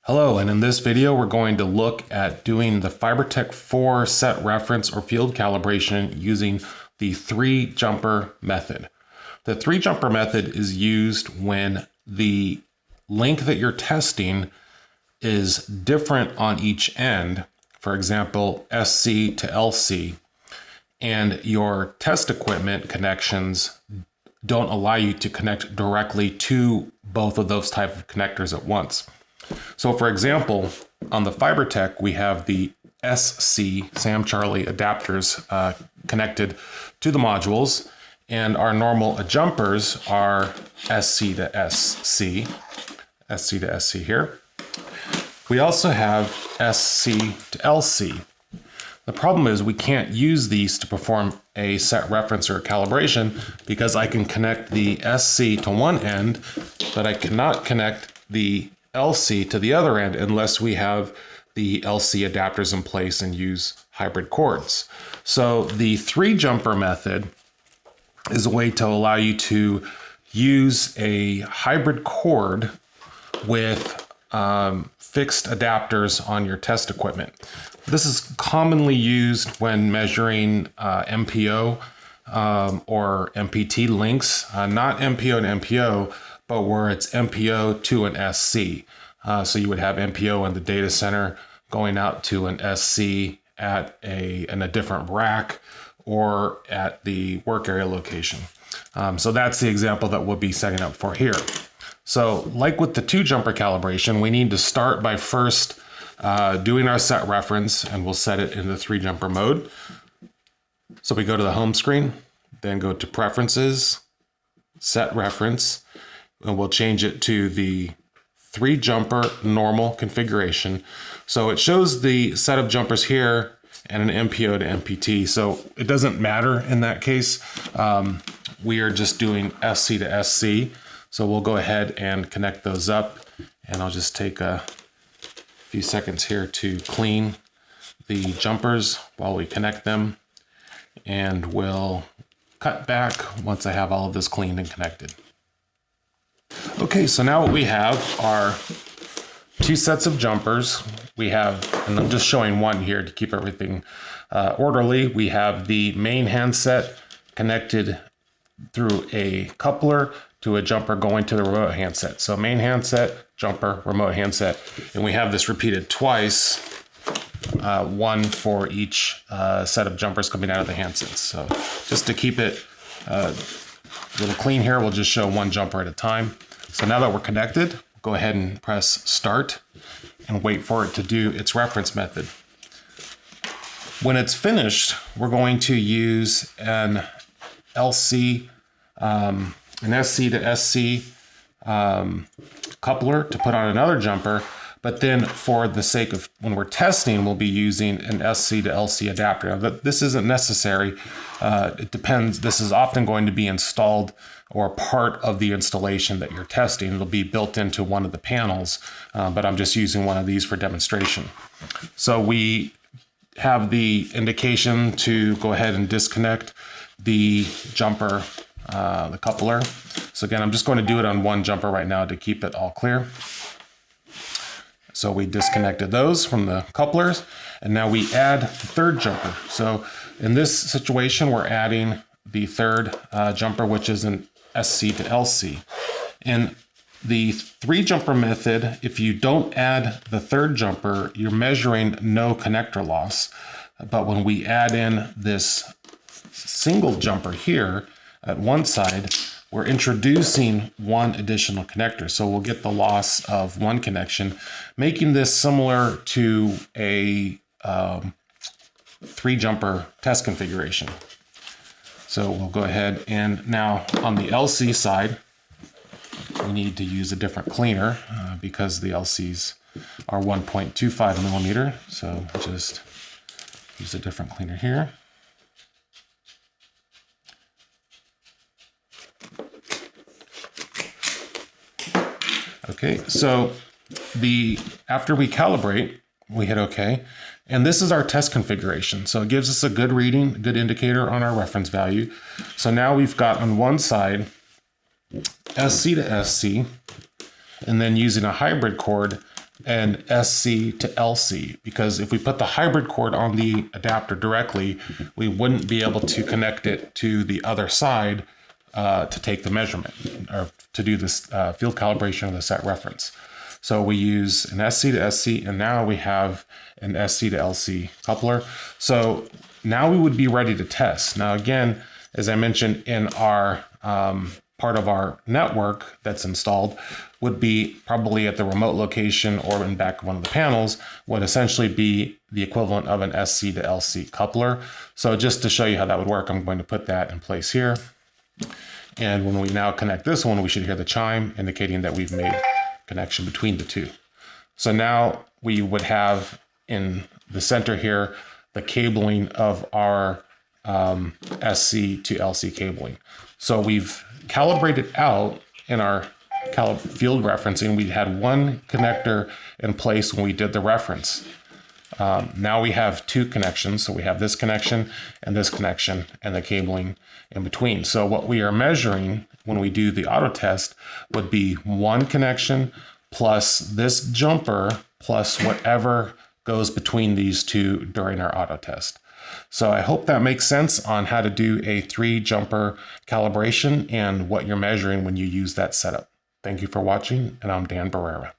Hello, and in this video we're going to look at doing the FiberTEK 4 set reference or field calibration using the 3-jumper method. The 3-jumper method is used when the link that you're testing is different on each end, for example, SC to LC, and your test equipment connections don't allow you to connect directly to both of those type of connectors at once. So for example, on the FiberTEK, we have the SC, Sam Charlie adapters connected to the modules, and our normal jumpers are SC to SC, SC to SC here. We also have SC to LC. The problem is we can't use these to perform a set reference or calibration because I can connect the SC to one end, but I cannot connect the LC to the other end unless we have the LC adapters in place and use hybrid cords. So the 3-jumper method is a way to allow you to use a hybrid cord with fixed adapters on your test equipment. This is commonly used when measuring MPO or MPT links, not MPO to MPO, but where it's MPO to an SC. So you would have MPO in the data center going out to an SC in a different rack or at the work area location. So that's the example that we'll be setting up for here. So like with the 2-jumper calibration, we need to start by first doing our set reference, and we'll set it in the 3-jumper mode. So we go to the home screen, then go to preferences, set reference, and we'll change it to the 3-jumper normal configuration. So it shows the set of jumpers here and an MPO to MPT. So it doesn't matter in that case. We are just doing SC to SC. So we'll go ahead and connect those up, and I'll just take a few seconds here to clean the jumpers while we connect them, and we'll cut back once I have all of this cleaned and connected. Okay, so now what we have are 2 sets of jumpers. We have, and I'm just showing one here to keep everything orderly. We have the main handset connected through a coupler to a jumper going to the remote handset. So main handset, jumper, remote handset, and we have this repeated twice, one for each set of jumpers coming out of the handsets. So just to keep it a little clean here, we'll just show one jumper at a time. So now that we're connected, go ahead and press start and wait for it to do its reference method. When it's finished, we're going to use an LC, an SC to SC coupler to put on another jumper, but then for the sake of when we're testing, we'll be using an SC to LC adapter. Now, this isn't necessary. It depends. This is often going to be installed or part of the installation that you're testing. It'll be built into one of the panels, but I'm just using one of these for demonstration. So we have the indication to go ahead and disconnect the jumper, the coupler. So again, I'm just going to do it on one jumper right now to keep it all clear. So we disconnected those from the couplers, and now we add the 3rd jumper. So in this situation, we're adding the 3rd jumper, which is an SC to LC. In the 3-jumper method, if you don't add the 3rd jumper, you're measuring no connector loss. But when we add in this single jumper here at one side, we're introducing one additional connector. So we'll get the loss of one connection, making this similar to a 3-jumper test configuration. So we'll go ahead, and now on the LC side, we need to use a different cleaner because the LCs are 1.25 millimeter. So just use a different cleaner here. Okay, so after we calibrate, we hit OK, and this is our test configuration. So it gives us a good reading, a good indicator on our reference value. So now we've got on one side SC to SC, and then using a hybrid cord, an SC to LC, because if we put the hybrid cord on the adapter directly, we wouldn't be able to connect it to the other side to take the measurement or to do this field calibration of the set reference. So we use an SC to SC, and now we have an SC to LC coupler. So now we would be ready to test. Now again, as I mentioned, in our part of our network that's installed would be probably at the remote location or in back of one of the panels, would essentially be the equivalent of an SC to LC coupler. So just to show you how that would work, I'm going to put that in place here. And when we now connect this one, we should hear the chime indicating that we've made connection between the two. So now we would have in the center here the cabling of our SC to LC cabling. So we've calibrated out in our field referencing. We had one connector in place when we did the reference. Now we have two connections. So we have this connection and the cabling in between. So what we are measuring when we do the auto test would be one connection plus this jumper plus whatever goes between these two during our auto test. So I hope that makes sense on how to do a 3-jumper calibration and what you're measuring when you use that setup. Thank you for watching, and I'm Dan Barrera.